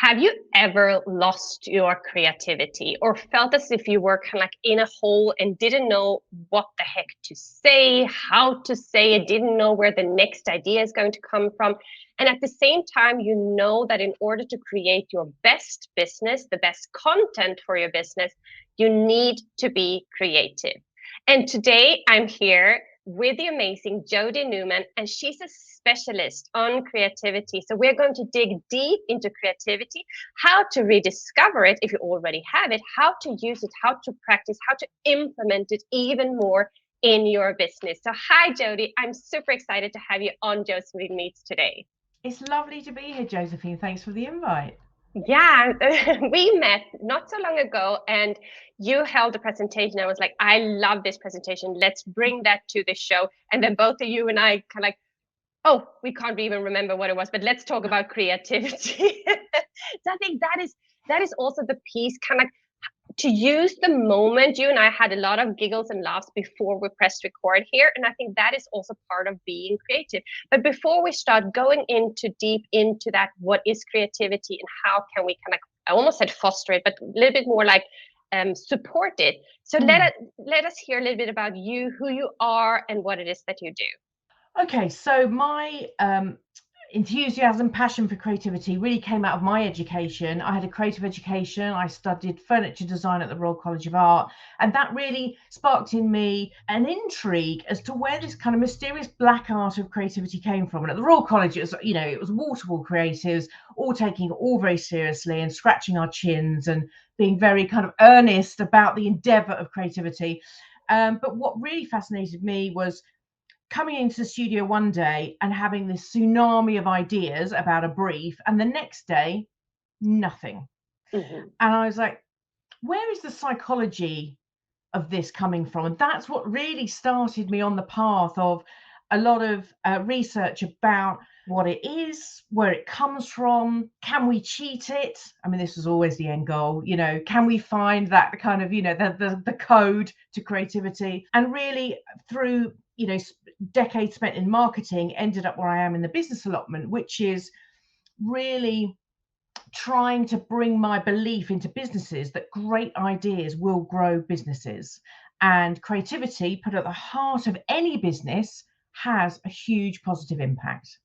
Have you ever lost your creativity or felt as if you were kind of like in a hole and didn't know what the heck to say, how to say it, didn't know where the next idea is going to come from? And at the same time, you know that in order to create your best business, the best content for your business, you need to be creative. And today I'm here with the amazing Jodie Newman, and she's a specialist on creativity. So we're going to dig deep into creativity, how to rediscover it if you already have it, how to use it, how to practice, how to implement it even more in your business. So hi, Jodie. I'm super excited to have you on Josephine Meets today. It's lovely to be here, Josephine. Thanks for the invite. Yeah, we met not so long ago and you held a presentation. I was like, I love this presentation. Let's bring that to the show. And then both of you and I kind of like, oh, we can't even remember what it was, but let's talk about creativity. So I think that is also the piece, kind of to use the moment. You and I had a lot of giggles and laughs before we pressed record here, and I think that is also part of being creative. But before we start going into deep into that, what is creativity and how can we kind of, I almost said foster it, but a little bit more like support it. So let us hear a little bit about you, who you are, and what it is that you do. Okay, so my enthusiasm, passion for creativity really came out of my education. I had a creative education. I studied furniture design at the Royal College of Art, and that really sparked in me an intrigue as to where this kind of mysterious black art of creativity came from. And at the Royal College, it was wall-to-wall creatives, all taking it all very seriously and scratching our chins and being very kind of earnest about the endeavor of creativity. But what really fascinated me was coming into the studio one day and having this tsunami of ideas about a brief, and the next day, nothing. Mm-hmm. And I was like, where is the psychology of this coming from? And that's what really started me on the path of a lot of research about what it is, where it comes from, can we cheat it? I mean, this was always the end goal, can we find that kind of, the code to creativity? And really through, decades spent in marketing, ended up where I am in the business allotment, which is really trying to bring my belief into businesses that great ideas will grow businesses, and creativity put at the heart of any business has a huge positive impact.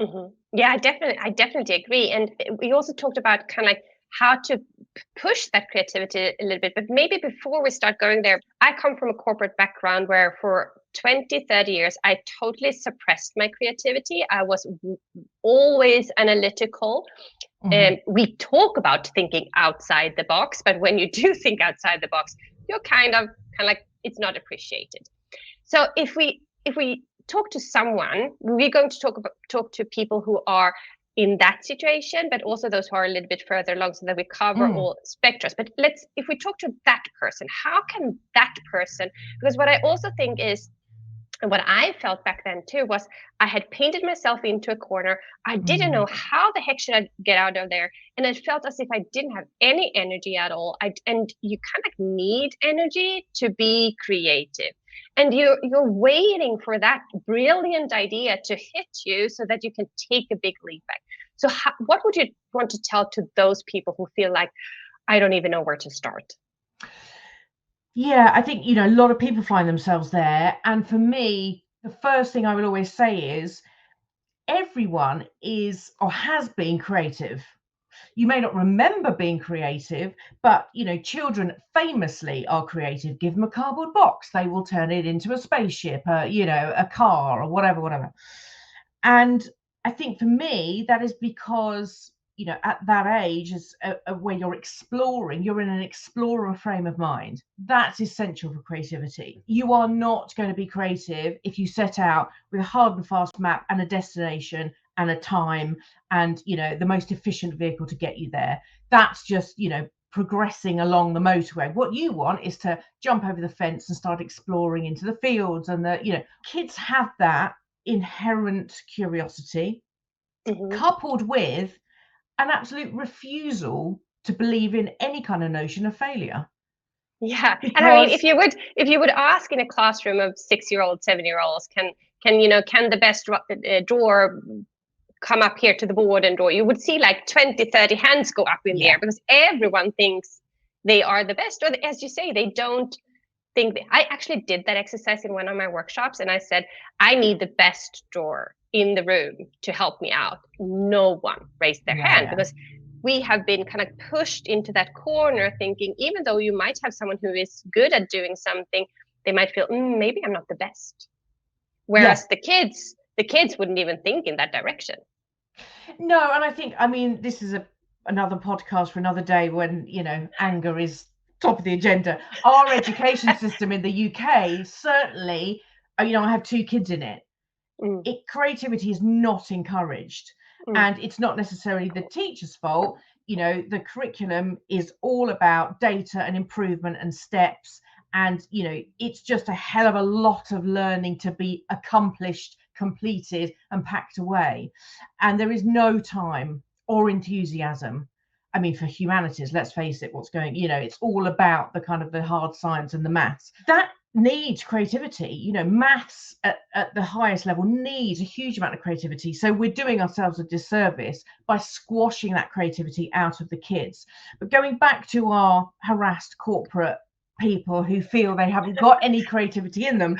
Mm-hmm. Yeah, I definitely agree. And we also talked about kind of like how to push that creativity a little bit. But maybe before we start going there, I come from a corporate background where for 20, 30 years, I totally suppressed my creativity. I was always analytical. And we talk about thinking outside the box, but when you do think outside the box, you're kind of like it's not appreciated. So if we talk to someone, we're going to talk to people who are in that situation, but also those who are a little bit further along, so that we cover all spectrums. But if we talk to that person, how can that person? Because what I also think is, and what I felt back then too, was I had painted myself into a corner. I didn't know how the heck should I get out of there, and it felt as if I didn't have any energy at all. And you kind of need energy to be creative, and you're waiting for that brilliant idea to hit you so that you can take a big leap back. So what would you want to tell to those people who feel like, I don't even know where to start? Yeah, I think, a lot of people find themselves there. And for me, the first thing I will always say is everyone is or has been creative. You may not remember being creative, but children famously are creative. Give them a cardboard box, they will turn it into a spaceship, a car, or whatever. And I think for me, that is because at that age is where you're exploring, you're in an explorer frame of mind. That's essential for creativity. You are not going to be creative if you set out with a hard and fast map and a destination and a time and the most efficient vehicle to get you there. That's just progressing along the motorway. What you want is to jump over the fence and start exploring into the fields. And kids have that inherent curiosity, coupled with an absolute refusal to believe in any kind of notion of failure. Yeah, and I mean, Because if you would ask in a classroom of 6-year-olds, 7-year-olds, can the best drawer come up here to the board and draw, you would see like 20, 30 hands go up in the air because everyone thinks they are the best. Or as you say, they don't think. I actually did that exercise in one of my workshops, and I said, I need the best drawer in the room to help me out. No one raised their hand because we have been kind of pushed into that corner thinking, even though you might have someone who is good at doing something, they might feel, maybe I'm not the best. Whereas the kids wouldn't even think in that direction. No, and I think, I mean, this is another podcast for another day when, anger is top of the agenda. Our education system in the UK, certainly, I have 2 kids in it. Creativity is not encouraged. And it's not necessarily the teacher's fault. The curriculum is all about data and improvement and steps. And, it's just a hell of a lot of learning to be accomplished, completed and packed away. And there is no time or enthusiasm. I mean, for humanities, let's face it, it's all about the kind of the hard science and the maths. That needs creativity. Maths at the highest level needs a huge amount of creativity. So we're doing ourselves a disservice by squashing that creativity out of the kids. But going back to our harassed corporate people who feel they haven't got any creativity in them,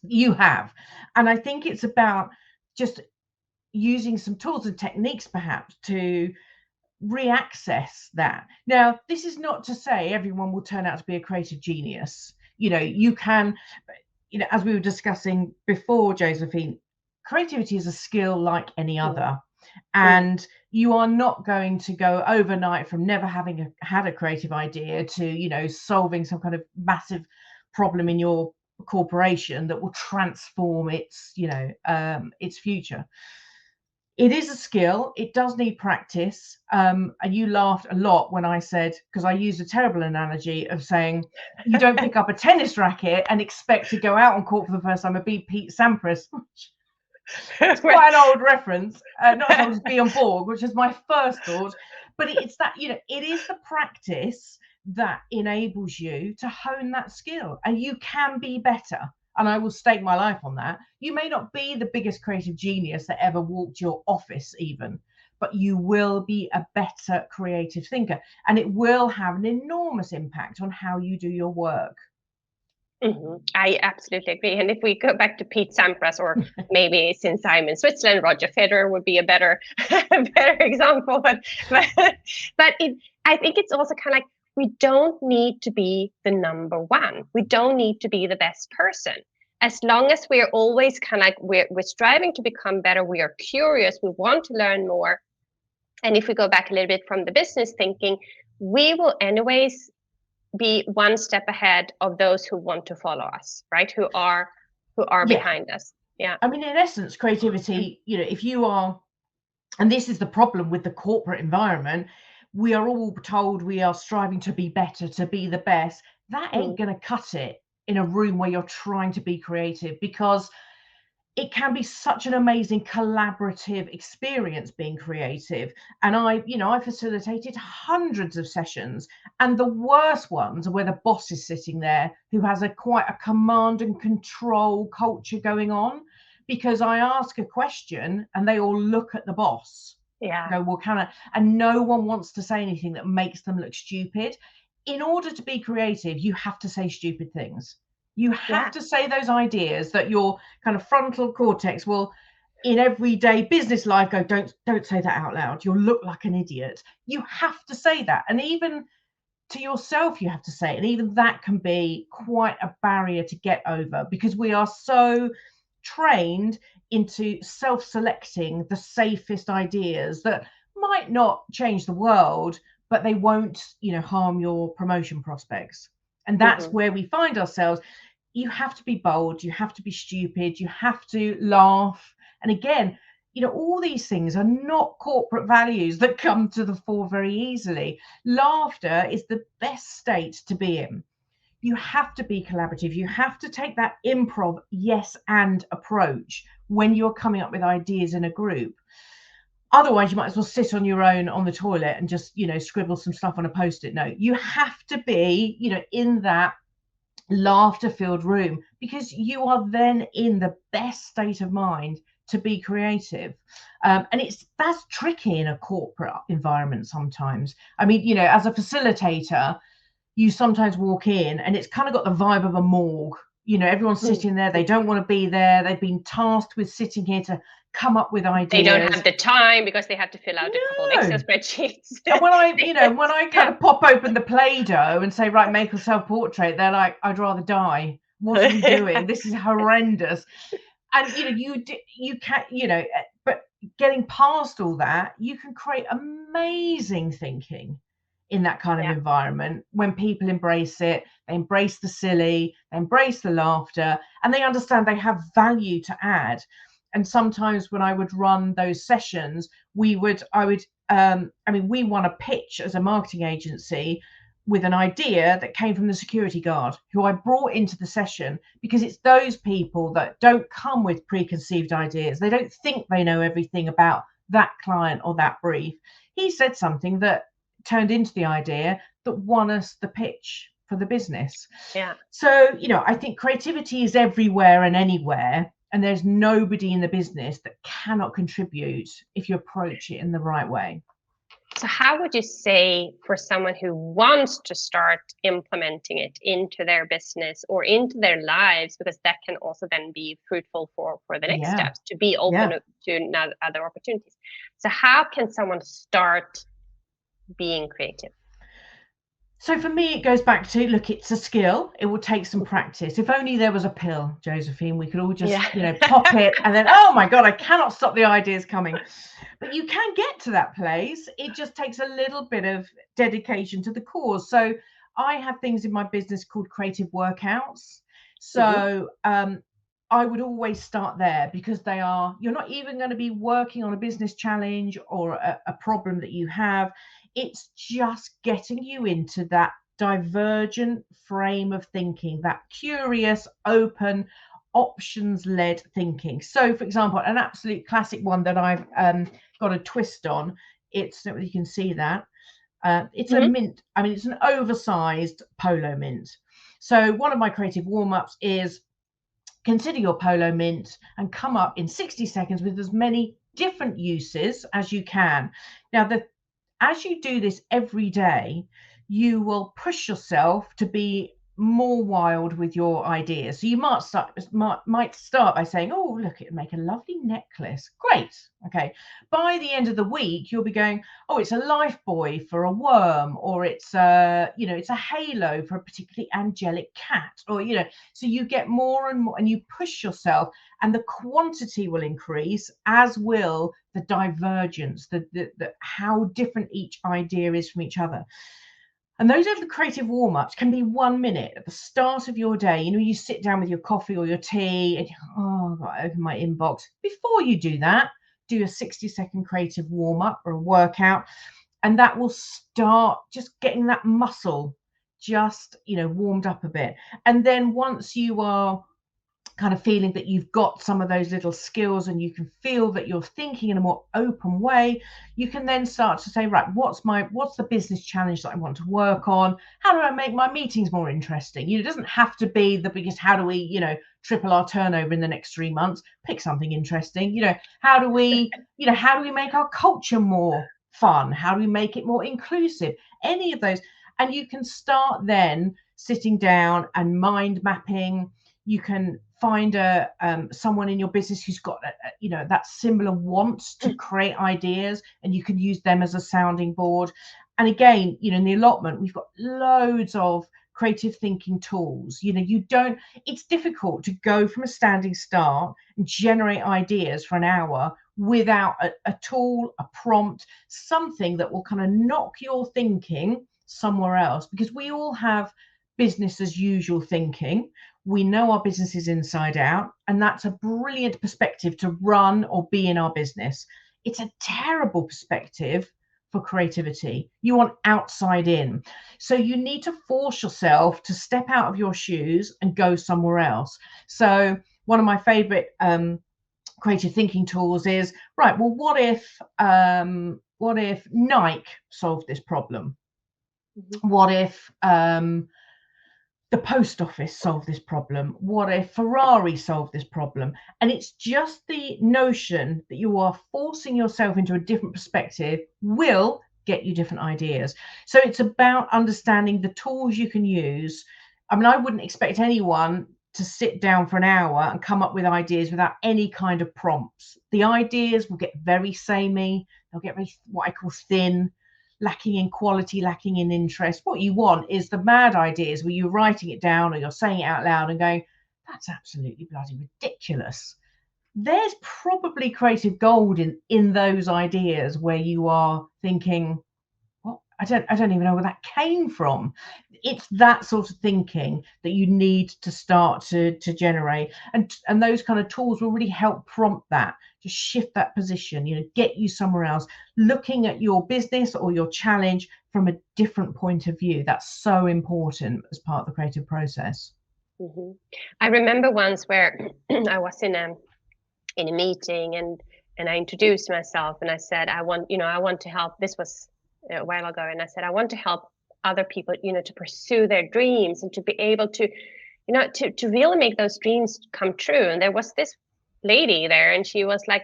you have. And I think it's about just using some tools and techniques perhaps to reaccess that. Now, this is not to say everyone will turn out to be a creative genius. You can, as we were discussing before, Josefine, creativity is a skill like any other. And you are not going to go overnight from never having had a creative idea to, solving some kind of massive problem in your corporation that will transform its, its future. It is a skill. It does need practice. And you laughed a lot when I said, because I used a terrible analogy of saying, you don't pick up a tennis racket and expect to go out on court for the first time and beat Pete Sampras. It's quite an old reference, not as old as Bjorn Borg, which is my first thought. But it's that, it is the practice that enables you to hone that skill, and you can be better. And I will stake my life on that. You may not be the biggest creative genius that ever walked your office even, but you will be a better creative thinker, and it will have an enormous impact on how you do your work. I absolutely agree. And if we go back to Pete Sampras, or maybe since I'm in Switzerland, Roger Federer would be a better example. But I think it's also kind of like, we don't need to be the number one. We don't need to be the best person. As long as we're always kind of like, we're striving to become better, we are curious, we want to learn more. And if we go back a little bit from the business thinking, we will anyways be one step ahead of those who want to follow us, right? Who are behind us. Yeah. I mean, in essence, creativity, if you are, and this is the problem with the corporate environment, we are all told we are striving to be better, to be the best. That ain't going to cut it in a room where you're trying to be creative, because it can be such an amazing collaborative experience being creative. And I facilitated hundreds of sessions, and the worst ones are where the boss is sitting there who has quite a command and control culture going on, because I ask a question and they all look at the boss. Go, well, and no one wants to say anything that makes them look stupid. In order to be creative, you have to say stupid things. You have to say those ideas that your kind of frontal cortex will, in everyday business life, go, don't say that out loud. You'll look like an idiot. You have to say that. And even to yourself, you have to say it. And even that can be quite a barrier to get over, because we are so trained into self-selecting the safest ideas that might not change the world, but they won't, harm your promotion prospects. And that's where we find ourselves. You have to be bold, you have to be stupid, you have to laugh. And again, all these things are not corporate values that come to the fore very easily. Laughter is the best state to be in. You have to be collaborative. You have to take that improv yes and approach when you're coming up with ideas in a group. Otherwise, you might as well sit on your own on the toilet and just, scribble some stuff on a Post-it note. You have to be, in that laughter-filled room, because you are then in the best state of mind to be creative. And that's tricky in a corporate environment sometimes. I mean, you know, as a facilitator, you sometimes walk in and it's kind of got the vibe of a morgue. You know, everyone's sitting there, they don't want to be there, they've been tasked with sitting here to come up with ideas. They don't have the time because they have to fill out a couple of Excel spreadsheets. And when I kind of pop open the Play-Doh and say, right, make a self-portrait, they're like, I'd rather die. What are we doing? This is horrendous. And you can, you know, but getting past all that, you can create amazing thinking in that kind of environment when people embrace it. They embrace the silly, they embrace the laughter, and they understand they have value to add. And sometimes when I would run those sessions, we won a pitch as a marketing agency with an idea that came from the security guard, who I brought into the session, because it's those people that don't come with preconceived ideas. They don't think they know everything about that client or that brief. He said something that turned into the idea that won us the pitch for the business. Yeah. So, you know, I think creativity is everywhere and anywhere, and there's nobody in the business that cannot contribute if you approach it in the right way. So how would you say, for someone who wants to start implementing it into their business or into their lives, because that can also then be fruitful for the next steps, to be open to now other opportunities. So how can someone start being creative? So for me, it goes back to, look, it's a skill. It will take some practice. If only there was a pill, Josefine, we could all just, you know, pop it and then, oh my God, I cannot stop the ideas coming. But you can get to that place. It just takes a little bit of dedication to the cause. So I have things in my business called creative workouts. So I would always start there, because you're not even going to be working on a business challenge or a problem that you have. It's just getting you into that divergent frame of thinking, that curious, open, options-led thinking. So, for example, an absolute classic one that I've got a twist on, it's, you can see that, it's a mint. I mean, it's an oversized polo mint. So one of my creative warm-ups is, consider your polo mint and come up in 60 seconds with as many different uses as you can. Now, as you do this every day, you will push yourself to be more wild with your ideas. So you might start by saying, oh, look, it would make a lovely necklace. Great. Okay. By the end of the week, you'll be going, oh, it's a life buoy for a worm, or it's it's a halo for a particularly angelic cat, or, you know, so you get more and more, and you push yourself, and the quantity will increase, as will the divergence, the how different each idea is from each other. And those are the creative warm-ups. Can be 1 minute at the start of your day. You know, you sit down with your coffee or your tea and, I open my inbox. Before you do that, do a 60-second creative warm-up or a workout, and that will start just getting that muscle just, you know, warmed up a bit. And then once you are kind of feeling that you've got some of those little skills and you can feel that you're thinking in a more open way, you can then start to say, right, what's the business challenge that I want to work on? How do I make my meetings more interesting? You know, it doesn't have to be the biggest, how do we, you know, triple our turnover in the next 3 months? Pick something interesting. You know, how do we make our culture more fun? How do we make it more inclusive? Any of those. And you can start then sitting down and mind mapping. You can find someone in your business who's got that similar want to create ideas, and you can use them as a sounding board. And again, you know, in the allotment, we've got loads of creative thinking tools. You know, it's difficult to go from a standing start and generate ideas for an hour without a tool, a prompt, something that will kind of knock your thinking somewhere else, because we all have business as usual thinking. We know our businesses inside out, and that's a brilliant perspective to run or be in our business. It's a terrible perspective for creativity. You want outside in. So you need to force yourself to step out of your shoes and go somewhere else. So one of my favorite creative thinking tools is, right, well, what if Nike solved this problem? What if the post office solved this problem? What if Ferrari solved this problem? And it's just the notion that you are forcing yourself into a different perspective will get you different ideas. So it's about understanding the tools you can use. I mean, I wouldn't expect anyone to sit down for an hour and come up with ideas without any kind of prompts. The ideas will get very samey, they'll get very, what I call, thin, lacking in quality, lacking in interest. What you want is the mad ideas where you're writing it down or you're saying it out loud and going, that's absolutely bloody ridiculous. There's probably creative gold in those ideas where you are thinking, well, I don't even know where that came from. It's that sort of thinking that you need to start to generate, and those kind of tools will really help prompt that, to shift that position, get you somewhere else, looking at your business or your challenge from a different point of view. That's so important as part of the creative process. Mm-hmm. I remember once where I was in a meeting, and I introduced myself, and I said, I want to help. This was a while ago, and I said, I want to help other people, to pursue their dreams and to be able to, to really make those dreams come true. And there was this lady there, and she was like,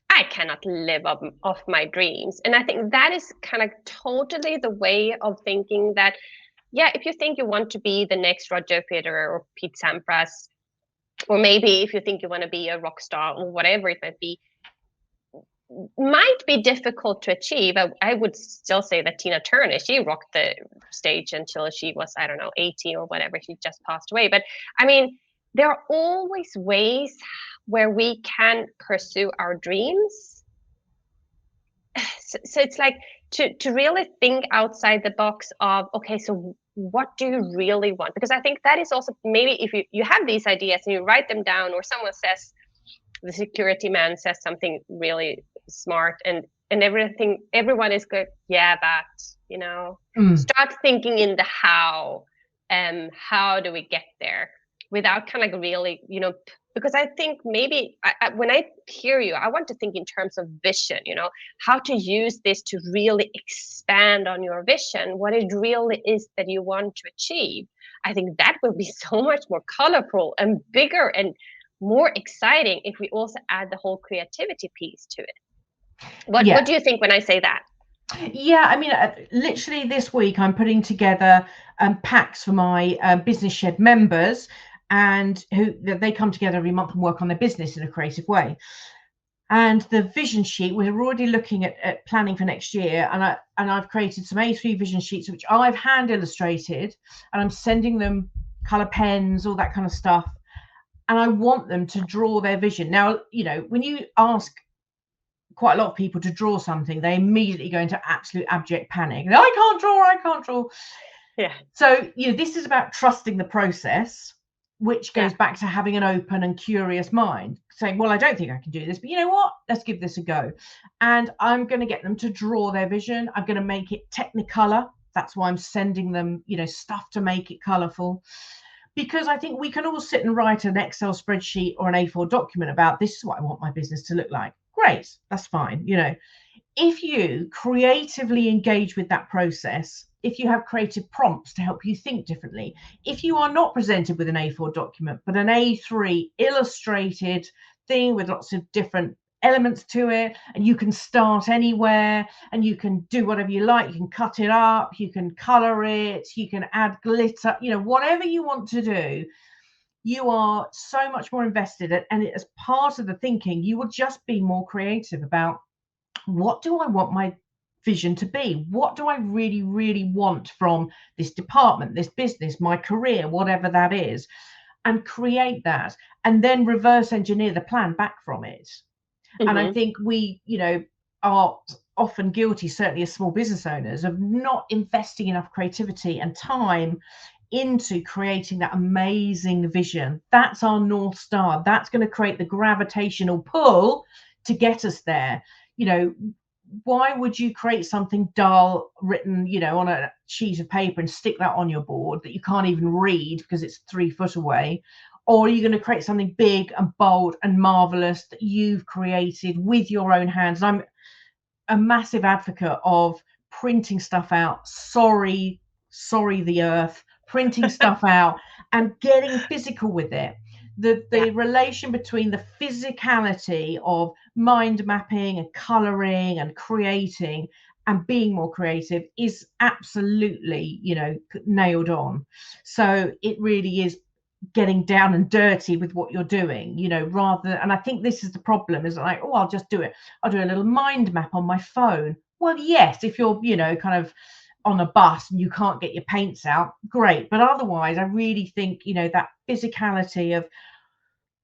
I cannot live off my dreams. And I think that is kind of totally the way of thinking that, yeah, if you think you want to be the next Roger Federer or Pete Sampras, or maybe if you think you want to be a rock star or whatever it might be difficult to achieve. I would still say that Tina Turner, she rocked the stage until she was, I don't know, 18 or whatever. She just passed away. But I mean, there are always ways where we can pursue our dreams. So it's like to really think outside the box of, okay, so what do you really want? Because I think that is also, maybe if you have these ideas and you write them down, or someone says, the security man says something really smart, and everyone is good, yeah, but start thinking in the how do we get there, without kind of really, because I think maybe when I hear you, I want to think in terms of vision, how to use this to really expand on your vision, what it really is that you want to achieve. I think that will be so much more colorful and bigger and more exciting if we also add the whole creativity piece to it. What do you think when I say that? Yeah, I mean, literally this week I'm putting together packs for my Business Shed members, and they come together every month and work on their business in a creative way. And the vision sheet, we're already looking at planning for next year, and I've created some A3 vision sheets which I've hand illustrated, and I'm sending them color pens, all that kind of stuff, and I want them to draw their vision. Now, when you ask quite a lot of people to draw something, they immediately go into absolute abject panic. I can't draw. Yeah. So, this is about trusting the process, which goes back to having an open and curious mind, saying, well, I don't think I can do this, but you know what? Let's give this a go. And I'm going to get them to draw their vision. I'm going to make it Technicolor. That's why I'm sending them, stuff to make it colorful. Because I think we can all sit and write an Excel spreadsheet or an A4 document about, this is what I want my business to look like. Great, that's fine. If you creatively engage with that process, if you have creative prompts to help you think differently, if you are not presented with an A4 document, but an A3 illustrated thing with lots of different elements to it, and you can start anywhere, and you can do whatever you like, you can cut it up, you can color it, you can add glitter, whatever you want to do, you are so much more invested. And as part of the thinking, you will just be more creative about, what do I want my vision to be? What do I really, really want from this department, this business, my career, whatever that is, and create that, and then reverse engineer the plan back from it. And I think we, are often guilty, certainly as small business owners, of not investing enough creativity and time into creating that amazing vision. That's our North Star. That's going to create the gravitational pull to get us there. Why would you create something dull written, on a sheet of paper and stick that on your board that you can't even read because it's 3 foot away? Or are you going to create something big and bold and marvelous that you've created with your own hands? I'm a massive advocate of printing stuff out. Sorry, the earth, printing stuff out and getting physical with it. The relation between the physicality of mind mapping and coloring and creating and being more creative is absolutely, nailed on. So it really is getting down and dirty with what you're doing, rather. And I think this is the problem, is like, oh, I'll just do it. I'll do a little mind map on my phone. Well, yes, if you're, kind of on a bus and you can't get your paints out, great. But otherwise, I really think, that physicality of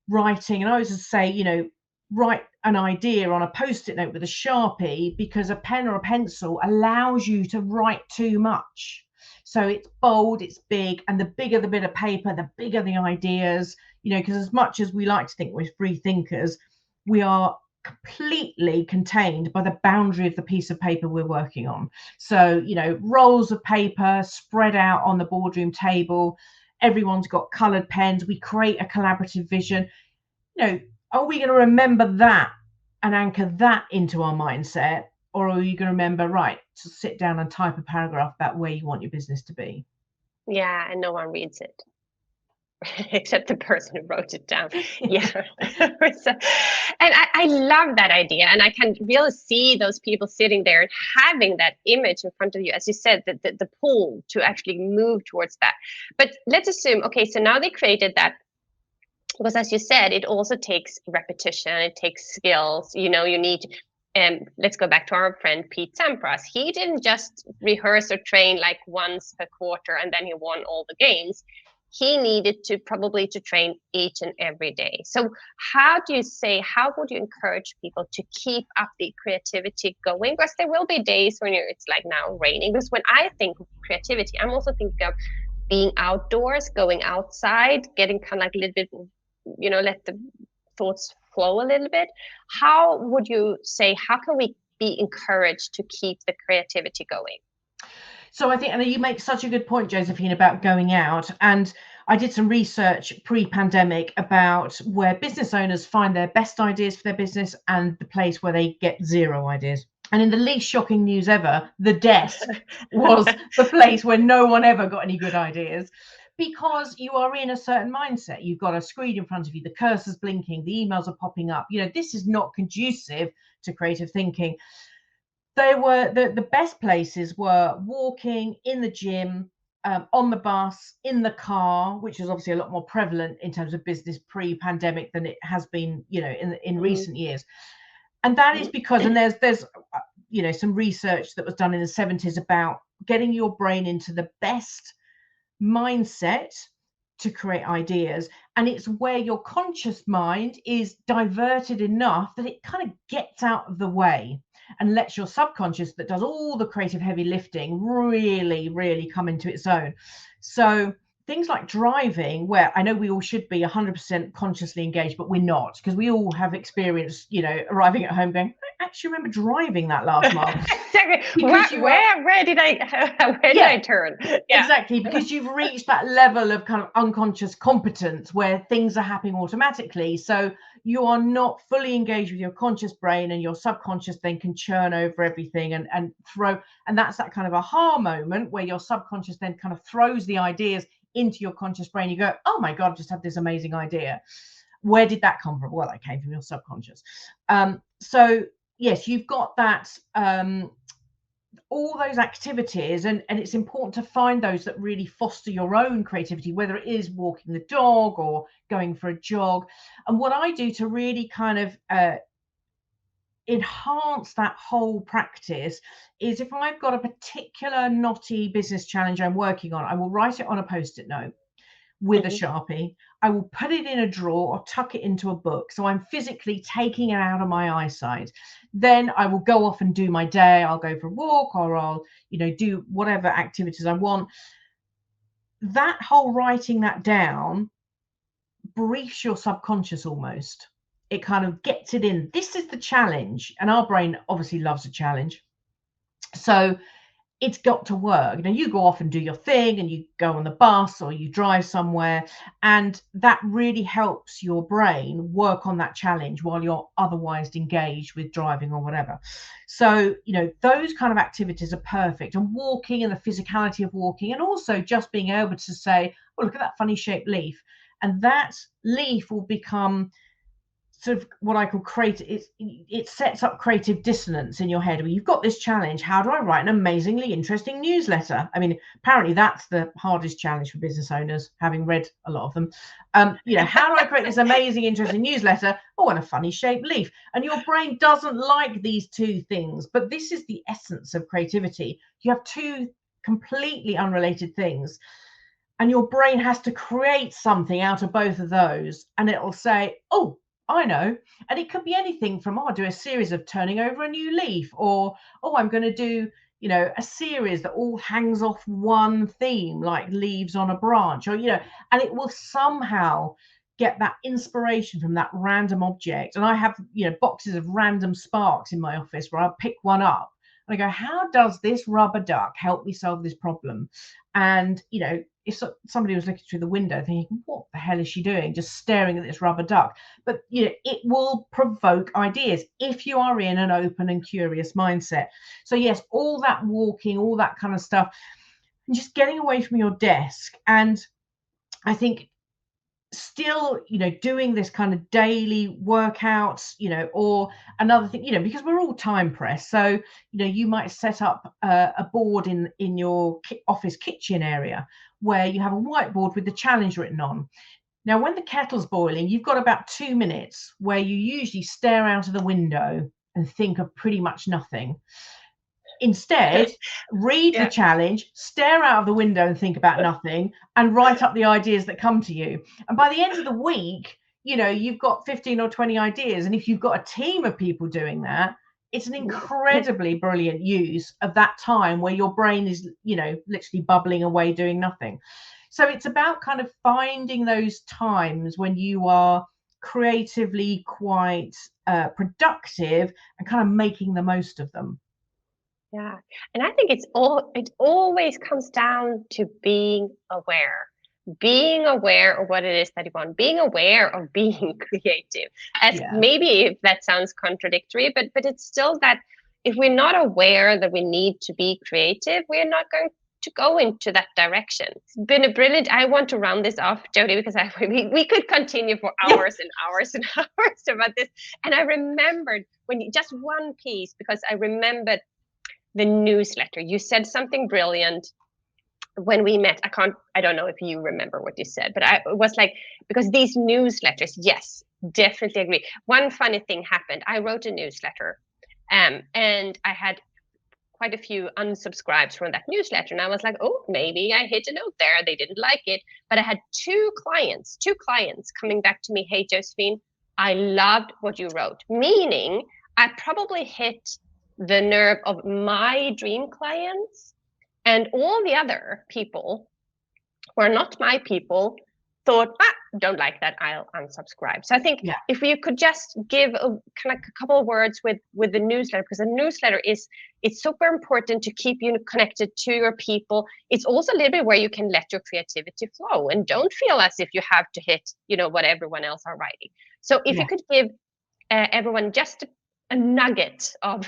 writing, and I always say, write an idea on a post-it note with a Sharpie, because a pen or a pencil allows you to write too much. So it's bold, it's big, and the bigger the bit of paper, the bigger the ideas, because as much as we like to think we're free thinkers, we are completely contained by the boundary of the piece of paper we're working on. So, rolls of paper spread out on the boardroom table, everyone's got colored pens, we create a collaborative vision. Are we going to remember that and anchor that into our mindset? Or are you going to remember, right, to sit down and type a paragraph about where you want your business to be? Yeah, and no one reads it. Except the person who wrote it down. Yeah. And I love that idea. And I can really see those people sitting there and having that image in front of you, as you said, the pull to actually move towards that. But let's assume, okay, so now they created that. Because as you said, it also takes repetition, it takes skills. You need, let's go back to our friend Pete Sampras. He didn't just rehearse or train like once per quarter and then he won all the games. He needed to train each and every day. So how would you encourage people to keep up the creativity going? Because there will be days when it's like now raining. Because when I think of creativity, I'm also thinking of being outdoors, going outside, getting kind of like a little bit, let the thoughts flow a little bit. How would you say, how can we be encouraged to keep the creativity going? So I think, and you make such a good point, Josefine, about going out. And I did some research pre-pandemic about where business owners find their best ideas for their business and the place where they get zero ideas. And in the least shocking news ever, the desk was the place where no one ever got any good ideas, because you are in a certain mindset. You've got a screen in front of you, the cursor's blinking, the emails are popping up. This is not conducive to creative thinking. They were the best places were walking, in the gym, on the bus, in the car, which is obviously a lot more prevalent in terms of business pre-pandemic than it has been, in recent years. And that is because, and there's some research that was done in the 70s about getting your brain into the best mindset to create ideas. And it's where your conscious mind is diverted enough that it kind of gets out of the way and lets your subconscious, that does all the creative heavy lifting, really, really come into its own. So things like driving, where I know we all should be 100% consciously engaged, but we're not, because we all have experienced, arriving at home going, I actually remember driving that last mile. Exactly. Where did I turn? Yeah. Exactly, because you've reached that level of kind of unconscious competence where things are happening automatically. So you are not fully engaged with your conscious brain, and your subconscious then can churn over everything and throw. And that's that kind of aha moment where your subconscious then kind of throws the ideas into your conscious brain. You go, oh my God, I just had this amazing idea. Where did that come from? Well, it came from your subconscious. So yes, you've got that, all those activities, and it's important to find those that really foster your own creativity, whether it is walking the dog or going for a jog. And what I do to really kind of enhance that whole practice is, if I've got a particular knotty business challenge I'm working on, I will write it on a post-it note with a Sharpie. I will put it in a drawer or tuck it into a book, so I'm physically taking it out of my eyesight. Then I will go off and do my day. I'll go for a walk, or I'll do whatever activities I want. That whole writing that down briefs your subconscious almost. It kind of gets it in. This is the challenge, and our brain obviously loves a challenge. So it's got to work. You go off and do your thing, and you go on the bus or you drive somewhere, and that really helps your brain work on that challenge while you're otherwise engaged with driving or whatever. So those kind of activities are perfect, and walking and the physicality of walking, and also just being able to say, oh, look at that funny shaped leaf, and that leaf will become sort of what I call it sets up creative dissonance in your head. Well, you've got this challenge. How do I write an amazingly interesting newsletter? I mean, apparently that's the hardest challenge for business owners, having read a lot of them. How do I create this amazing, interesting newsletter? Oh, and a funny shaped leaf. And your brain doesn't like these two things, but this is the essence of creativity. You have two completely unrelated things, and your brain has to create something out of both of those, and it'll say, oh, I know. And it could be anything from, I'll do a series of turning over a new leaf, or, I'm going to do, a series that all hangs off one theme, like leaves on a branch, or, and it will somehow get that inspiration from that random object. And I have, boxes of random sparks in my office where I'll pick one up and I go, how does this rubber duck help me solve this problem? And, if somebody was looking through the window thinking, what the hell is she doing? Just staring at this rubber duck. But, it will provoke ideas if you are in an open and curious mindset. So, yes, all that walking, all that kind of stuff, and just getting away from your desk. And I think still, doing this kind of daily workouts, or another thing, because we're all time pressed. So, you might set up a board in your office kitchen area where you have a whiteboard with the challenge written on. Now, when the kettle's boiling, you've got about 2 minutes where you usually stare out of the window and think of pretty much nothing. Instead, read the challenge, stare out of the window and think about nothing, and write up the ideas that come to you. And by the end of the week, you've got 15 or 20 ideas. And if you've got a team of people doing that, it's an incredibly brilliant use of that time where your brain is, literally bubbling away doing nothing. So it's about kind of finding those times when you are creatively quite productive and kind of making the most of them. Yeah. And I think it always comes down to being aware of what it is that you want, being aware of being creative. As maybe if that sounds contradictory, but it's still that if we're not aware that we need to be creative, we're not going to go into that direction. It's been a brilliant, I want to round this off, Jodie, because we could continue for hours and hours and hours about this. And I remembered just one piece, because I remembered the newsletter. You said something brilliant when we met. I don't know if you remember what you said, but it was like, because these newsletters, yes, definitely agree. One funny thing happened. I wrote a newsletter, and I had quite a few unsubscribes from that newsletter. And I was like, oh, maybe I hit a note there. They didn't like it. But I had two clients coming back to me, hey, Josefine, I loved what you wrote. Meaning I probably hit the nerve of my dream clients, and all the other people who are not my people thought, don't like that, I'll unsubscribe. So I think if we could just give a couple of words with the newsletter, because the newsletter it's super important to keep you connected to your people. It's also a little bit where you can let your creativity flow and don't feel as if you have to hit, what everyone else are writing. So if you could give everyone just a nugget of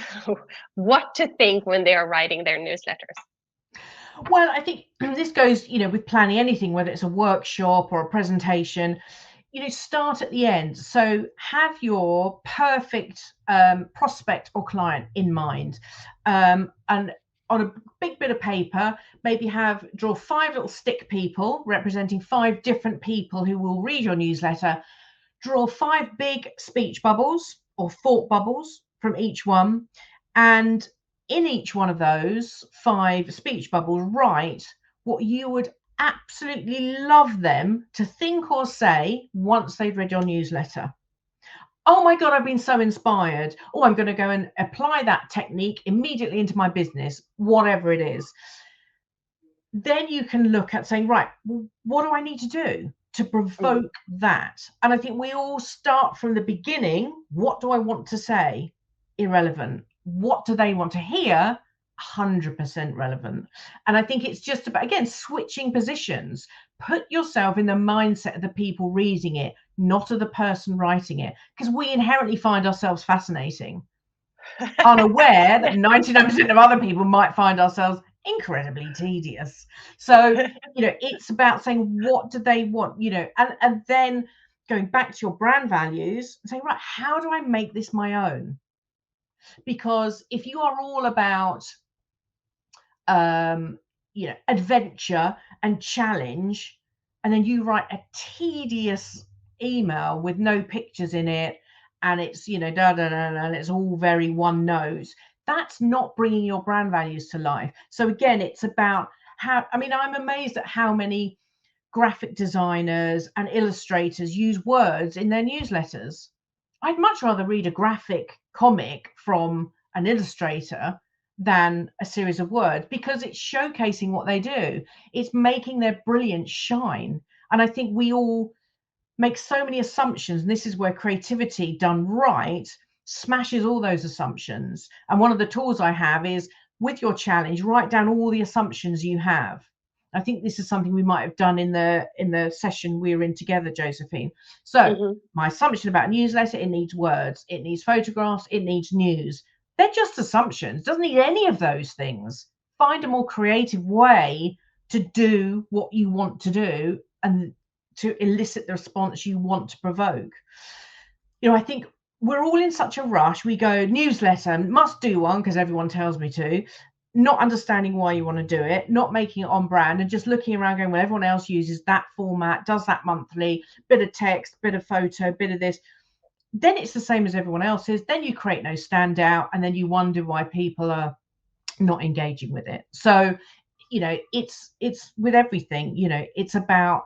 what to think when they are writing their newsletters. Well, I think this goes, with planning anything, whether it's a workshop or a presentation, start at the end. So have your perfect prospect or client in mind. And on a big bit of paper, maybe draw 5 little stick people representing 5 different people who will read your newsletter. Draw 5 big speech bubbles or thought bubbles from each one. And in each one of those 5 speech bubbles, write what you would absolutely love them to think or say once they've read your newsletter. Oh my God, I've been so inspired. Oh, I'm going to go and apply that technique immediately into my business, whatever it is. Then you can look at saying, right, well, what do I need to do to provoke that? And I think we all start from the beginning. What do I want to say? Irrelevant. What do they want to hear? 100% relevant. And I think it's just about, again, switching positions. Put yourself in the mindset of the people reading it, not of the person writing it, because we inherently find ourselves fascinating, unaware that 99% of other people might find ourselves incredibly tedious. So, it's about saying, what do they want, and then going back to your brand values and saying, right, how do I make this my own? Because if you are all about adventure and challenge, and then you write a tedious email with no pictures in it, and it's da da da, and it's all very one note, that's not bringing your brand values to life. So again, it's about I'm amazed at how many graphic designers and illustrators use words in their newsletters. I'd much rather read a graphic comic from an illustrator than a series of words, because it's showcasing what they do. It's making their brilliance shine. And I think we all make so many assumptions, and this is where creativity done right smashes all those assumptions. And one of the tools I have is, with your challenge, write down all the assumptions you have. I think this is something we might have done in the session we were in together, Josefine. So my assumption about a newsletter: it needs words, it needs photographs, it needs news. They're just assumptions. It doesn't need any of those things. Find a more creative way to do what you want to do and to elicit the response you want to provoke. I think we're all in such a rush. We go, newsletter, must do one because everyone tells me to, not understanding why you want to do it, not making it on brand, and just looking around going, well, everyone else uses that format, does that monthly, bit of text, bit of photo, bit of this. Then it's the same as everyone else's. Then you create no standout, and then you wonder why people are not engaging with it. So, it's with everything, it's about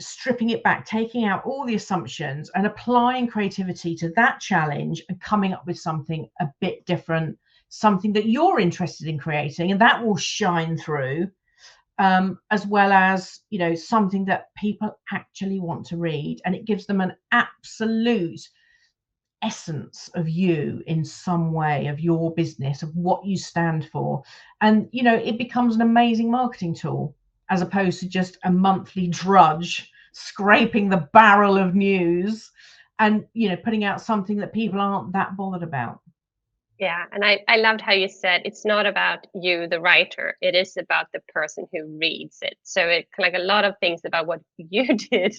stripping it back, taking out all the assumptions and applying creativity to that challenge and coming up with something a bit different, something that you're interested in creating, and that will shine through, as well as, something that people actually want to read, and it gives them an absolute essence of you in some way, of your business, of what you stand for. And, it becomes an amazing marketing tool, as opposed to just a monthly drudge scraping the barrel of news and, putting out something that people aren't that bothered about. Yeah, and I loved how you said it's not about you, the writer. It is about the person who reads it. So it, like, a lot of things about what you did,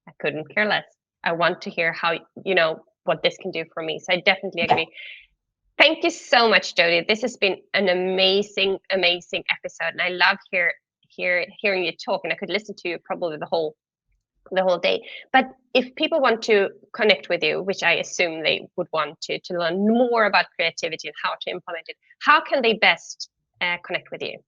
I couldn't care less. I want to hear how, what this can do for me. So I definitely agree. Yeah. Thank you so much, Jodie. This has been an amazing, amazing episode, and I love hearing you talk. And I could listen to you probably the whole day. But if people want to connect with you, which I assume they would want to learn more about creativity and how to implement it, how can they best connect with you?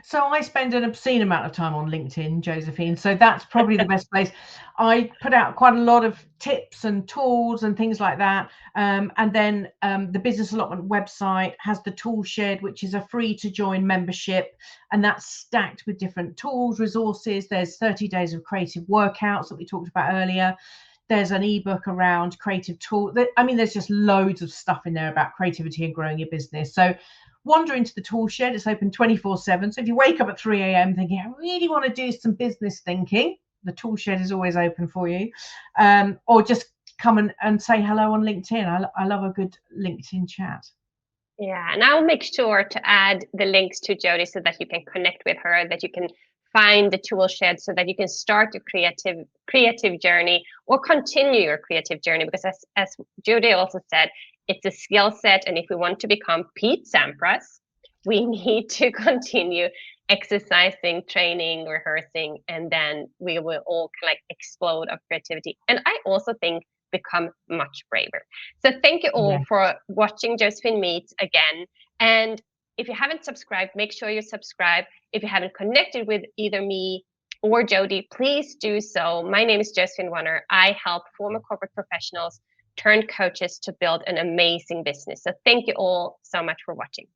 So I spend an obscene amount of time on LinkedIn, Josefine. So that's probably the best place. I put out quite a lot of tips and tools and things like that. And then the Business Allotment website has the tool shed, which is a free to join membership. And that's stacked with different tools, resources. There's 30 days of creative workouts that we talked about earlier. There's an ebook around creative tools. There's just loads of stuff in there about creativity and growing your business. So wander into the tool shed. It's open 24/7. So if you wake up at 3 a.m. thinking, I really want to do some business thinking, the tool shed is always open for you. Or just come and say hello on LinkedIn. I love a good LinkedIn chat. Yeah, and I'll make sure to add the links to Jodie so that you can connect with her, that you can find the tool shed, so that you can start a creative journey or continue your creative journey. Because as Jodie also said, it's a skill set, and if we want to become Pete Sampras, we need to continue exercising, training, rehearsing, and then we will all kind of explode of creativity. And I also think become much braver. So thank you all for watching Josefine Meets again. And if you haven't subscribed, make sure you subscribe. If you haven't connected with either me or Jodie, please do so. My name is Josefine Warner. I help former corporate professionals turned coaches to build an amazing business. So thank you all so much for watching.